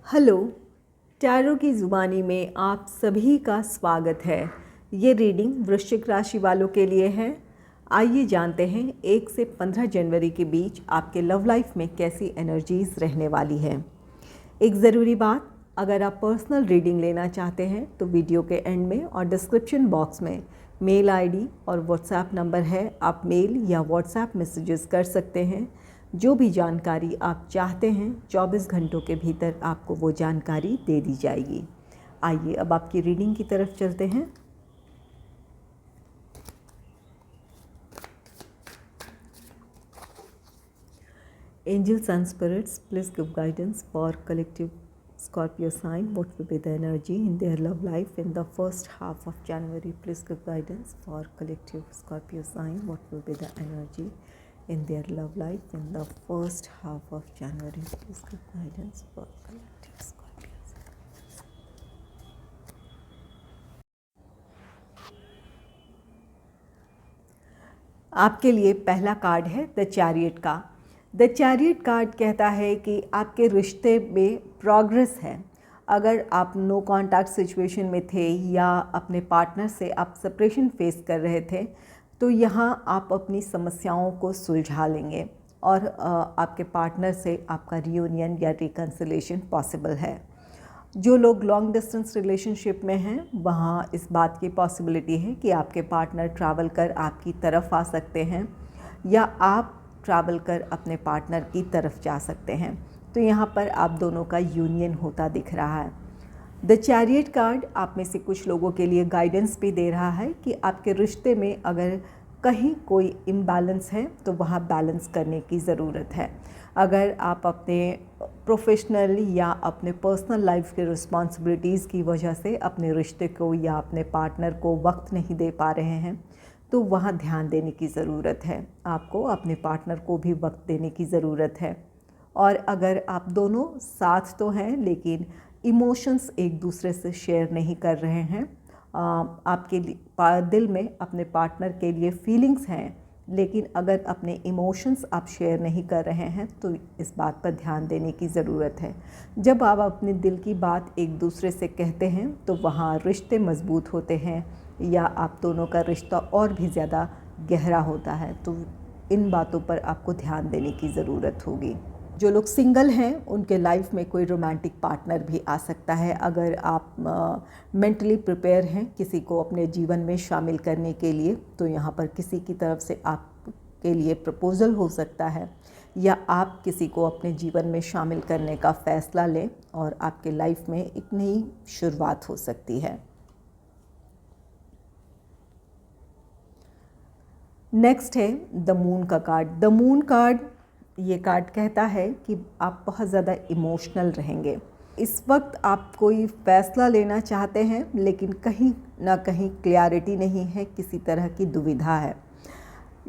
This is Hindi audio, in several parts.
हेलो, टैरो की ज़ुबानी में आप सभी का स्वागत है। ये रीडिंग वृश्चिक राशि वालों के लिए है। आइए जानते हैं 1 से 15 जनवरी के बीच आपके लव लाइफ में कैसी एनर्जीज़ रहने वाली है। एक ज़रूरी बात, अगर आप पर्सनल रीडिंग लेना चाहते हैं तो वीडियो के एंड में और डिस्क्रिप्शन बॉक्स में मेल आईडी और व्हाट्सएप नंबर है। आप मेल या व्हाट्सएप मैसेजेस कर सकते हैं। जो भी जानकारी आप चाहते हैं 24 घंटों के भीतर आपको वो जानकारी दे दी जाएगी। आइए अब आपकी रीडिंग की तरफ चलते हैं। Angels and spirits, please give guidance for collective Scorpio sign. What will be the energy in their love life in the first half of January? Please give guidance for collective Scorpio sign. What will be the energy in their love life in the first half of January? Please give guidance for collective Scorpio sign. आपके लिए पहला कार्ड है द चैरियट का। द चैरियट कार्ड कहता है कि आपके रिश्ते में प्रोग्रेस है। अगर आप नो कांटेक्ट सिचुएशन में थे या अपने पार्टनर से आप सेपरेशन फेस कर रहे थे तो यहाँ आप अपनी समस्याओं को सुलझा लेंगे और आपके पार्टनर से आपका रियूनियन या रिकन्सिलेशन पॉसिबल है। जो लोग लॉन्ग डिस्टेंस रिलेशनशिप में हैं वहाँ इस बात की पॉसिबिलिटी है कि आपके पार्टनर ट्रैवल कर आपकी तरफ आ सकते हैं या आप ट्रैवल कर अपने पार्टनर की तरफ जा सकते हैं। तो यहाँ पर आप दोनों का यूनियन होता दिख रहा है। द चैरियट कार्ड आप में से कुछ लोगों के लिए गाइडेंस भी दे रहा है कि आपके रिश्ते में अगर कहीं कोई इम्बैलेंस है तो वहाँ बैलेंस करने की ज़रूरत है। अगर आप अपने प्रोफेशनल या अपने पर्सनल लाइफ के रिस्पॉन्सिबिलिटीज़ की वजह से अपने रिश्ते को या अपने पार्टनर को वक्त नहीं दे पा रहे हैं तो वहाँ ध्यान देने की ज़रूरत है। आपको अपने पार्टनर को भी वक्त देने की ज़रूरत है। और अगर आप दोनों साथ तो हैं लेकिन इमोशंस एक दूसरे से शेयर नहीं कर रहे हैं, आपके दिल में अपने पार्टनर के लिए फीलिंग्स हैं लेकिन अगर अपने इमोशंस आप शेयर नहीं कर रहे हैं तो इस बात पर ध्यान देने की ज़रूरत है। जब आप अपने दिल की बात एक दूसरे से कहते हैं तो वहाँ रिश्ते मज़बूत होते हैं या आप दोनों का रिश्ता और भी ज़्यादा गहरा होता है। तो इन बातों पर आपको ध्यान देने की ज़रूरत होगी। जो लोग सिंगल हैं उनके लाइफ में कोई रोमांटिक पार्टनर भी आ सकता है। अगर आप मेंटली प्रिपेयर हैं किसी को अपने जीवन में शामिल करने के लिए तो यहाँ पर किसी की तरफ से आपके लिए प्रपोज़ल हो सकता है या आप किसी को अपने जीवन में शामिल करने का फ़ैसला लें और आपके लाइफ में एक नई शुरुआत हो सकती है। नेक्स्ट है द मून का कार्ड। द मून कार्ड, ये कार्ड कहता है कि आप बहुत ज़्यादा इमोशनल रहेंगे। इस वक्त आप कोई फ़ैसला लेना चाहते हैं लेकिन कहीं ना कहीं क्लैरिटी नहीं है, किसी तरह की दुविधा है।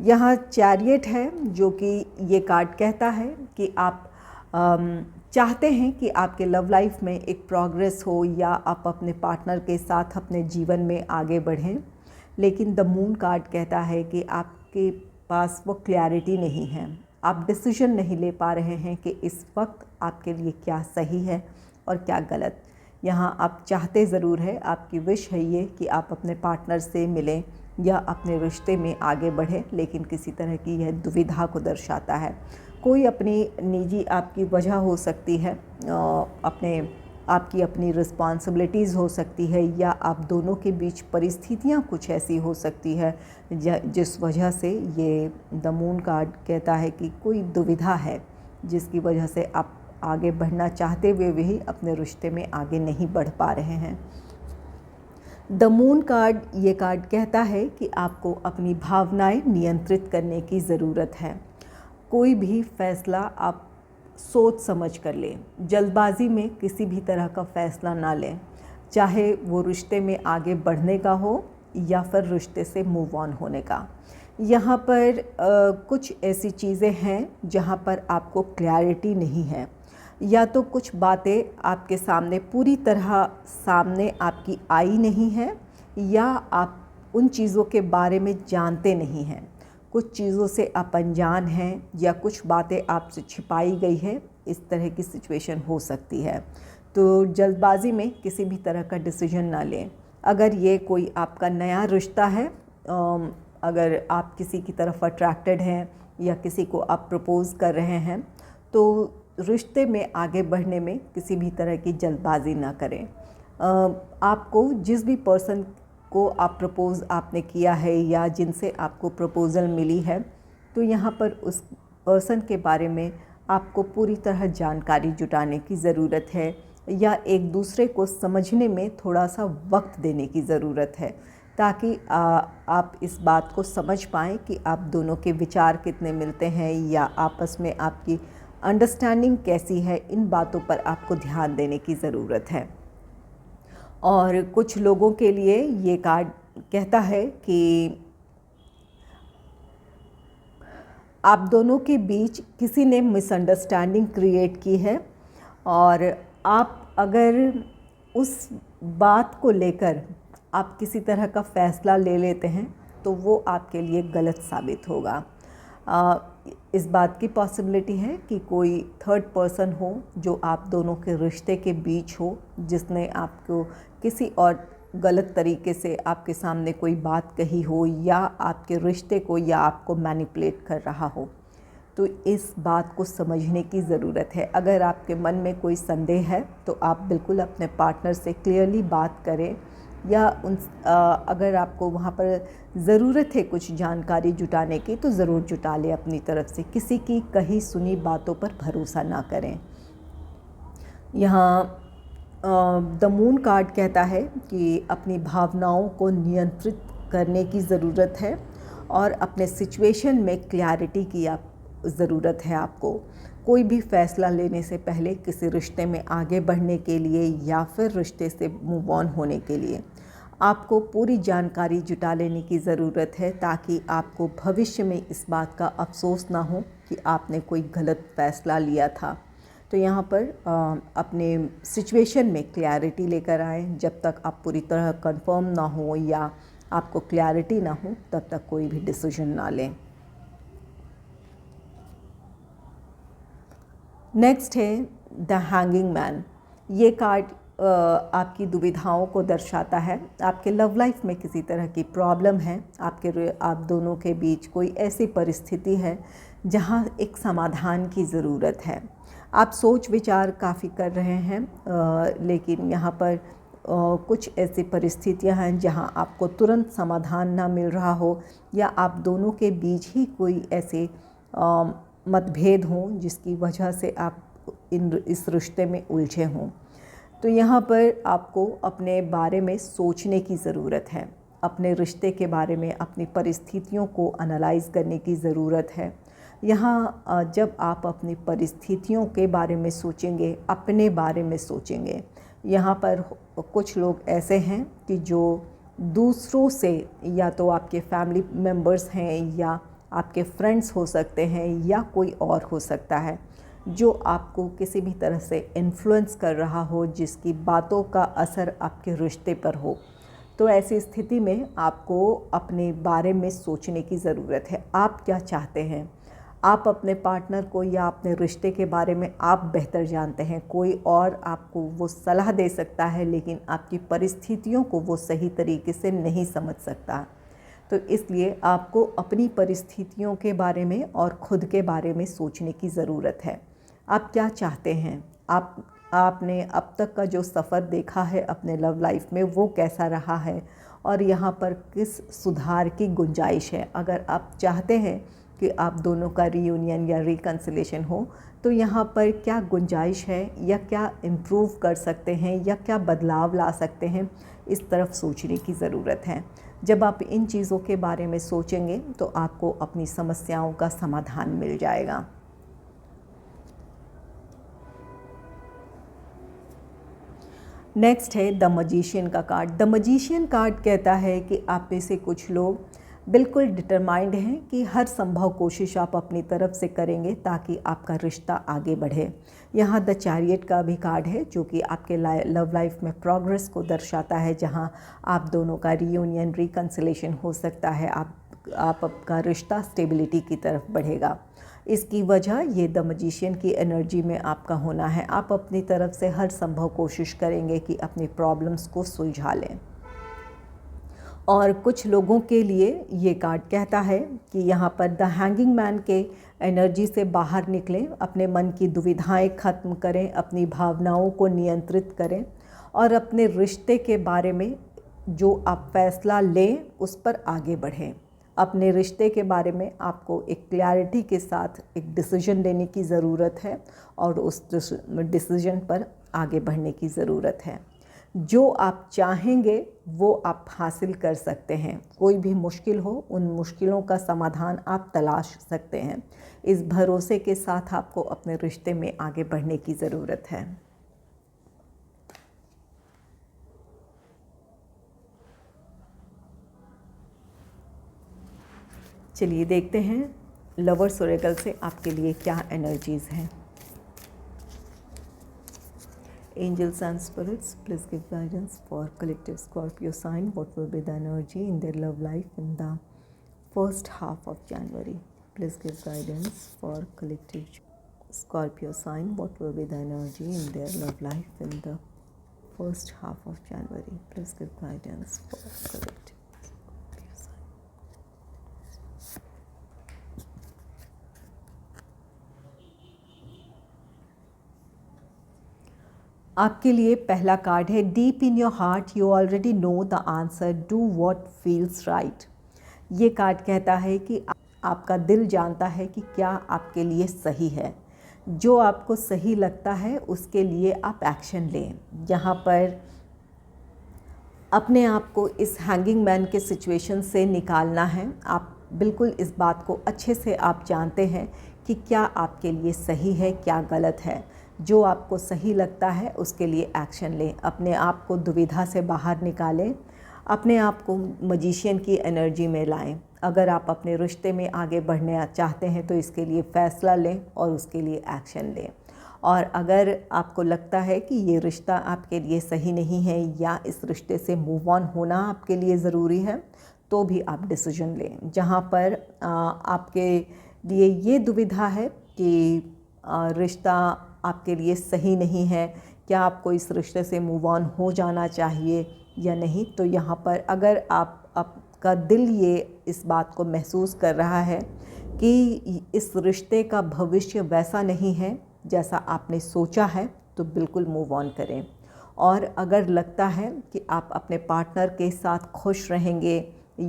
यहाँ चैरियट है जो कि ये कार्ड कहता है कि आप चाहते हैं कि आपके लव लाइफ में एक प्रोग्रेस हो या आप अपने पार्टनर के साथ अपने जीवन में आगे बढ़ें, लेकिन द मून कार्ड कहता है कि आपके पास वो क्लैरिटी नहीं है। आप डिसीजन नहीं ले पा रहे हैं कि इस वक्त आपके लिए क्या सही है और क्या गलत। यहाँ आप चाहते ज़रूर है, आपकी विश है ये कि आप अपने पार्टनर से मिलें या अपने रिश्ते में आगे बढ़ें, लेकिन किसी तरह की यह दुविधा को दर्शाता है। कोई अपनी निजी आपकी वजह हो सकती है, आपकी अपनी रिस्पॉन्सिबिलिटीज़ हो सकती है या आप दोनों के बीच परिस्थितियाँ कुछ ऐसी हो सकती है जिस वजह से ये द मून कार्ड कहता है कि कोई दुविधा है जिसकी वजह से आप आगे बढ़ना चाहते हुए भी अपने रिश्ते में आगे नहीं बढ़ पा रहे हैं। द मून कार्ड, ये कार्ड कहता है कि आपको अपनी भावनाएं नियंत्रित करने की ज़रूरत है। कोई भी फ़ैसला आप सोच समझ कर लें, जल्दबाजी में किसी भी तरह का फ़ैसला ना लें, चाहे वो रिश्ते में आगे बढ़ने का हो या फिर रिश्ते से मूव ऑन होने का। यहाँ पर कुछ ऐसी चीज़ें हैं जहाँ पर आपको क्लैरिटी नहीं है, या तो कुछ बातें आपके सामने पूरी तरह सामने आपकी आई नहीं है या आप उन चीज़ों के बारे में जानते नहीं हैं। कुछ चीज़ों से आप अनजान हैं या कुछ बातें आपसे छिपाई गई है, इस तरह की सिचुएशन हो सकती है। तो जल्दबाजी में किसी भी तरह का डिसीजन ना लें। अगर ये कोई आपका नया रिश्ता है, अगर आप किसी की तरफ अट्रैक्टेड हैं या किसी को आप प्रपोज़ कर रहे हैं, तो रिश्ते में आगे बढ़ने में किसी भी तरह की जल्दबाजी ना करें। आपको जिस भी पर्सन को आप प्रपोज़ आपने किया है या जिनसे आपको प्रपोज़ल मिली है, तो यहाँ पर उस पर्सन के बारे में आपको पूरी तरह जानकारी जुटाने की ज़रूरत है या एक दूसरे को समझने में थोड़ा सा वक्त देने की ज़रूरत है, ताकि आप इस बात को समझ पाएँ कि आप दोनों के विचार कितने मिलते हैं या आपस में आपकी अंडरस्टैंडिंग कैसी है। इन बातों पर आपको ध्यान देने की ज़रूरत है। और कुछ लोगों के लिए ये कार्ड कहता है कि आप दोनों के बीच किसी ने मिसअंडरस्टैंडिंग क्रिएट की है और आप अगर उस बात को लेकर आप किसी तरह का फ़ैसला ले लेते हैं तो वो आपके लिए गलत साबित होगा। इस बात की पॉसिबिलिटी है कि कोई थर्ड पर्सन हो जो आप दोनों के रिश्ते के बीच हो, जिसने आपको किसी और गलत तरीके से आपके सामने कोई बात कही हो या आपके रिश्ते को या आपको मैनिपुलेट कर रहा हो। तो इस बात को समझने की ज़रूरत है। अगर आपके मन में कोई संदेह है तो आप बिल्कुल अपने पार्टनर से क्लियरली बात करें या अगर आपको वहाँ पर ज़रूरत है कुछ जानकारी जुटाने की तो ज़रूर जुटा लें अपनी तरफ से। किसी की कही सुनी बातों पर भरोसा ना करें। यहाँ द मून कार्ड कहता है कि अपनी भावनाओं को नियंत्रित करने की ज़रूरत है और अपने सिचुएशन में क्लैरिटी की ज़रूरत है। आपको कोई भी फ़ैसला लेने से पहले किसी रिश्ते में आगे बढ़ने के लिए या फिर रिश्ते से मूव ऑन होने के लिए आपको पूरी जानकारी जुटा लेने की ज़रूरत है, ताकि आपको भविष्य में इस बात का अफसोस ना हो कि आपने कोई गलत फ़ैसला लिया था। तो यहाँ पर अपने सिचुएशन में क्लैरिटी लेकर आएँ। जब तक आप पूरी तरह कंफर्म ना हो या आपको क्लैरिटी ना हो तब तक कोई भी डिसीजन ना लें। नेक्स्ट है द हैंगिंग मैन। ये कार्ड आपकी दुविधाओं को दर्शाता है। आपके लव लाइफ में किसी तरह की प्रॉब्लम है, आप दोनों के बीच कोई ऐसी परिस्थिति है जहाँ एक समाधान की ज़रूरत है। आप सोच विचार काफ़ी कर रहे हैं, लेकिन यहाँ पर कुछ ऐसी परिस्थितियाँ हैं जहाँ आपको तुरंत समाधान ना मिल रहा हो या आप दोनों के बीच ही कोई ऐसे मतभेद हों जिसकी वजह से आप इस रिश्ते में उलझे हों। तो यहाँ पर आपको अपने बारे में सोचने की ज़रूरत है, अपने रिश्ते के बारे में, अपनी परिस्थितियों को एनालाइज़ करने की ज़रूरत है। यहाँ जब आप अपनी परिस्थितियों के बारे में सोचेंगे, अपने बारे में सोचेंगे, यहाँ पर कुछ लोग ऐसे हैं कि जो दूसरों से, या तो आपके फैमिली मेम्बर्स हैं या आपके फ्रेंड्स हो सकते हैं या कोई और हो सकता है, जो आपको किसी भी तरह से इन्फ्लुएंस कर रहा हो, जिसकी बातों का असर आपके रिश्ते पर हो। तो ऐसी स्थिति में आपको अपने बारे में सोचने की ज़रूरत है। आप क्या चाहते हैं? आप अपने पार्टनर को या अपने रिश्ते के बारे में आप बेहतर जानते हैं। कोई और आपको वो सलाह दे सकता है, लेकिन आपकी परिस्थितियों को वो सही तरीके से नहीं समझ सकता। तो इसलिए आपको अपनी परिस्थितियों के बारे में और ख़ुद के बारे में सोचने की ज़रूरत है। आप क्या चाहते हैं? आपने अब तक का जो सफ़र देखा है अपने लव लाइफ में वो कैसा रहा है और यहाँ पर किस सुधार की गुंजाइश है। अगर आप चाहते हैं कि आप दोनों का रीयूनियन या रिकन्सिलेशन हो, तो यहाँ पर क्या गुंजाइश है या क्या इम्प्रूव कर सकते हैं या क्या बदलाव ला सकते हैं, इस तरफ सोचने की ज़रूरत है। जब आप इन चीज़ों के बारे में सोचेंगे तो आपको अपनी समस्याओं का समाधान मिल जाएगा। नेक्स्ट है द मजिशियन का कार्ड। द मजिशियन कार्ड कहता है कि आप में से कुछ लोग बिल्कुल डिटरमाइंड हैं कि हर संभव कोशिश आप अपनी तरफ से करेंगे ताकि आपका रिश्ता आगे बढ़े। यहाँ द चैरियट का भी कार्ड है जो कि आपके लव लाइफ में प्रोग्रेस को दर्शाता है, जहाँ आप दोनों का रीयूनियन रिकन्सिलेशन हो सकता है, आपका रिश्ता स्टेबिलिटी की तरफ बढ़ेगा। इसकी वजह ये द मैजिशियन की एनर्जी में आपका होना है। आप अपनी तरफ से हर संभव कोशिश करेंगे कि अपनी प्रॉब्लम्स को सुलझा लें। और कुछ लोगों के लिए ये कार्ड कहता है कि यहाँ पर द हैंगिंग मैन के एनर्जी से बाहर निकलें, अपने मन की दुविधाएं ख़त्म करें, अपनी भावनाओं को नियंत्रित करें और अपने रिश्ते के बारे में जो आप फैसला लें उस पर आगे बढ़ें। अपने रिश्ते के बारे में आपको एक क्लैरिटी के साथ एक डिसीजन लेने की ज़रूरत है और उस डिसीजन पर आगे बढ़ने की ज़रूरत है। जो आप चाहेंगे वो आप हासिल कर सकते हैं। कोई भी मुश्किल हो, उन मुश्किलों का समाधान आप तलाश सकते हैं। इस भरोसे के साथ आपको अपने रिश्ते में आगे बढ़ने की ज़रूरत है। चलिए देखते हैं लवर्स ओरेकल से आपके लिए क्या एनर्जीज़ हैं। Angels and spirits, please give guidance for collective Scorpio sign. What will be the energy in their love life in the first half of January? Please give guidance for collective Scorpio sign. What will be the energy in their love life in the first half of January? Please give guidance for collective Scorpio sign. आपके लिए पहला कार्ड है deep in your heart you already know the answer, do what feels right. ये कार्ड कहता है कि आपका दिल जानता है कि क्या आपके लिए सही है। जो आपको सही लगता है उसके लिए आप एक्शन लें। यहाँ पर अपने आप को इस हैंगिंग मैन के सिचुएशन से निकालना है। आप बिल्कुल इस बात को अच्छे से आप जानते हैं कि क्या आपके लिए सही है, क्या गलत है। जो आपको सही लगता है उसके लिए एक्शन लें। अपने आप को दुविधा से बाहर निकालें, अपने आप को मैजिशियन की एनर्जी में लाएं। अगर आप अपने रिश्ते में आगे बढ़ना चाहते हैं तो इसके लिए फ़ैसला लें और उसके लिए एक्शन लें। और अगर आपको लगता है कि ये रिश्ता आपके लिए सही नहीं है या इस रिश्ते से मूव ऑन होना आपके लिए ज़रूरी है तो भी आप डिसीजन लें। जहाँ पर आपके लिए ये दुविधा है कि रिश्ता आपके लिए सही नहीं है, क्या आपको इस रिश्ते से मूव ऑन हो जाना चाहिए या नहीं, तो यहाँ पर अगर आपका दिल ये इस बात को महसूस कर रहा है कि इस रिश्ते का भविष्य वैसा नहीं है जैसा आपने सोचा है तो बिल्कुल मूव ऑन करें। और अगर लगता है कि आप अपने पार्टनर के साथ खुश रहेंगे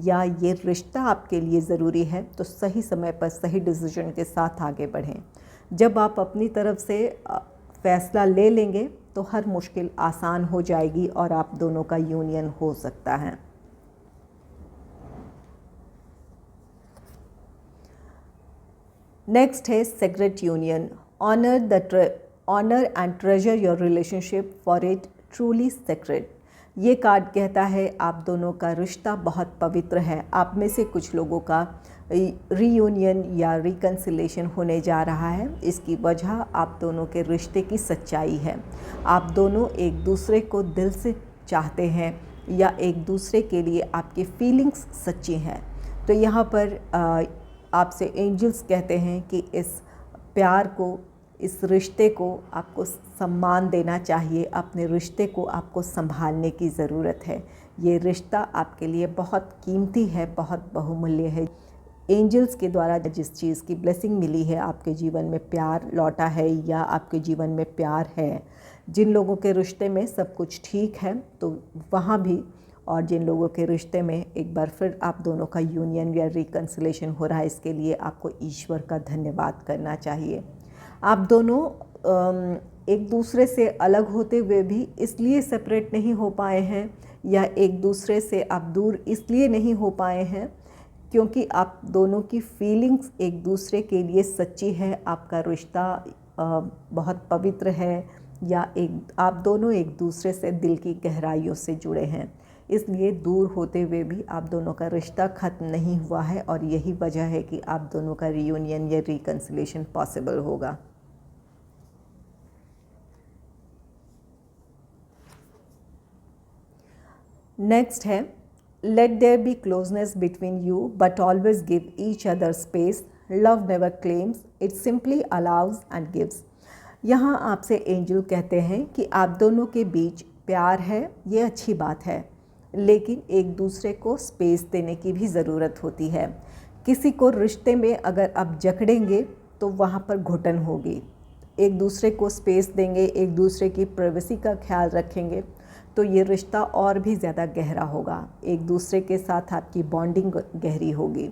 या ये रिश्ता आपके लिए ज़रूरी है तो सही समय पर सही डिसीजन के साथ आगे बढ़ें। जब आप अपनी तरफ से फ़ैसला ले लेंगे तो हर मुश्किल आसान हो जाएगी और आप दोनों का यूनियन हो सकता है। नेक्स्ट है secret union. Honour and treasure your relationship for it truly secret. ये कार्ड कहता है आप दोनों का रिश्ता बहुत पवित्र है। आप में से कुछ लोगों का रीयूनियन या रिकन्सिलेशन होने जा रहा है। इसकी वजह आप दोनों के रिश्ते की सच्चाई है। आप दोनों एक दूसरे को दिल से चाहते हैं या एक दूसरे के लिए आपकी फीलिंग्स सच्ची हैं। तो यहाँ पर आपसे एंजल्स कहते हैं कि इस प्यार को, इस रिश्ते को आपको सम्मान देना चाहिए। अपने रिश्ते को आपको संभालने की ज़रूरत है। ये रिश्ता आपके लिए बहुत कीमती है, बहुत बहुमूल्य है। एंजल्स के द्वारा जिस चीज़ की ब्लेसिंग मिली है, आपके जीवन में प्यार लौटा है या आपके जीवन में प्यार है। जिन लोगों के रिश्ते में सब कुछ ठीक है तो वहाँ भी, और जिन लोगों के रिश्ते में एक बार फिर आप दोनों का यूनियन या रिकन्सिलेशन हो रहा है, इसके लिए आपको ईश्वर का धन्यवाद करना चाहिए। आप दोनों एक दूसरे से अलग होते हुए भी इसलिए सेपरेट नहीं हो पाए हैं या एक दूसरे से आप दूर इसलिए नहीं हो पाए हैं क्योंकि आप दोनों की फीलिंग्स एक दूसरे के लिए सच्ची है। आपका रिश्ता बहुत पवित्र है या आप दोनों एक दूसरे से दिल की गहराइयों से जुड़े हैं। इसलिए दूर होते हुए भी आप दोनों का रिश्ता ख़त्म नहीं हुआ है और यही वजह है कि आप दोनों का रियूनियन या रिकन्सिलेशन पॉसिबल होगा। नेक्स्ट है let there be closeness between you but always give each other space love never claims, it simply allows and gives. यहाँ आपसे एंजल कहते हैं कि आप दोनों के बीच प्यार है, ये अच्छी बात है, लेकिन एक दूसरे को स्पेस देने की भी ज़रूरत होती है। किसी को रिश्ते में अगर आप जकड़ेंगे तो वहाँ पर घुटन होगी। एक दूसरे को स्पेस देंगे, एक दूसरे की प्राइवेसी का ख्याल रखेंगे तो ये रिश्ता और भी ज़्यादा गहरा होगा, एक दूसरे के साथ आपकी बॉन्डिंग गहरी होगी।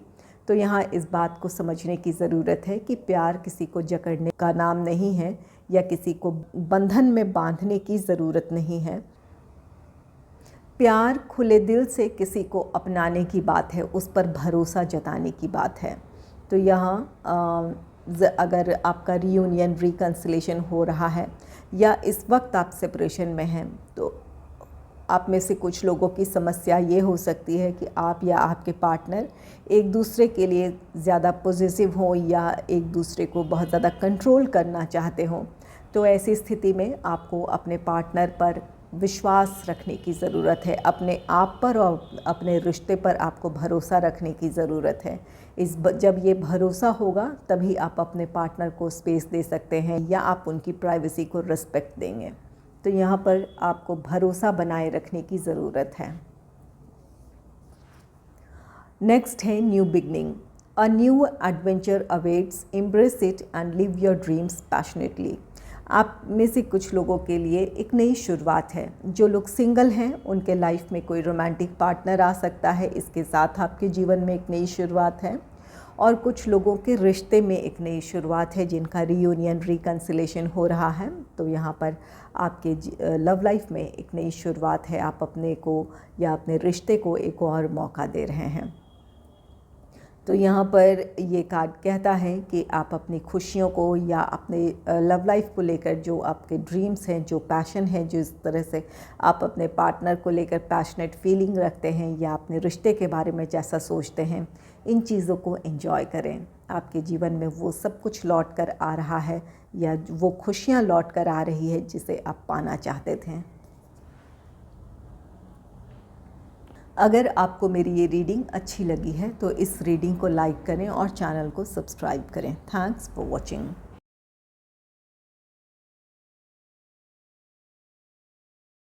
तो यहाँ इस बात को समझने की ज़रूरत है कि प्यार किसी को जकड़ने का नाम नहीं है या किसी को बंधन में बांधने की ज़रूरत नहीं है। प्यार खुले दिल से किसी को अपनाने की बात है, उस पर भरोसा जताने की बात है। तो यहाँ अगर आपका रियूनियन रिकन्सिलेशन हो रहा है या इस वक्त आप सेपरेशन में हैं, तो आप में से कुछ लोगों की समस्या ये हो सकती है कि आप या आपके पार्टनर एक दूसरे के लिए ज़्यादा पॉजिटिव हो या एक दूसरे को बहुत ज़्यादा कंट्रोल करना चाहते हो। तो ऐसी स्थिति में आपको अपने पार्टनर पर विश्वास रखने की ज़रूरत है, अपने आप पर और अपने रिश्ते पर आपको भरोसा रखने की ज़रूरत है। जब ये भरोसा होगा तभी आप अपने पार्टनर को स्पेस दे सकते हैं या आप उनकी प्राइवेसी को रिस्पेक्ट देंगे। तो यहाँ पर आपको भरोसा बनाए रखने की ज़रूरत है। नेक्स्ट है new beginning. A new adventure awaits, embrace it and live your dreams passionately. आप में से कुछ लोगों के लिए एक नई शुरुआत है। जो लोग सिंगल हैं उनके लाइफ में कोई रोमांटिक पार्टनर आ सकता है, इसके साथ आपके जीवन में एक नई शुरुआत है। और कुछ लोगों के रिश्ते में एक नई शुरुआत है जिनका रियूनियन रिकन्सिलेशन हो रहा है। तो यहाँ पर आपके लव लाइफ में एक नई शुरुआत है, आप अपने को या अपने रिश्ते को एक और मौका दे रहे हैं। तो यहाँ पर ये कार्ड कहता है कि आप अपनी खुशियों को या अपने लव लाइफ को लेकर जो आपके ड्रीम्स हैं, जो पैशन है, जो इस तरह से आप अपने पार्टनर को लेकर पैशनेट फीलिंग रखते हैं या अपने रिश्ते के बारे में जैसा सोचते हैं, इन चीज़ों को एंजॉय करें। आपके जीवन में वो सब कुछ लौट कर आ रहा है या वो खुशियाँ लौट कर आ रही है जिसे आप पाना चाहते थे। अगर आपको मेरी ये रीडिंग अच्छी लगी है तो इस रीडिंग को लाइक करें और चैनल को सब्सक्राइब करें। Thanks for watching.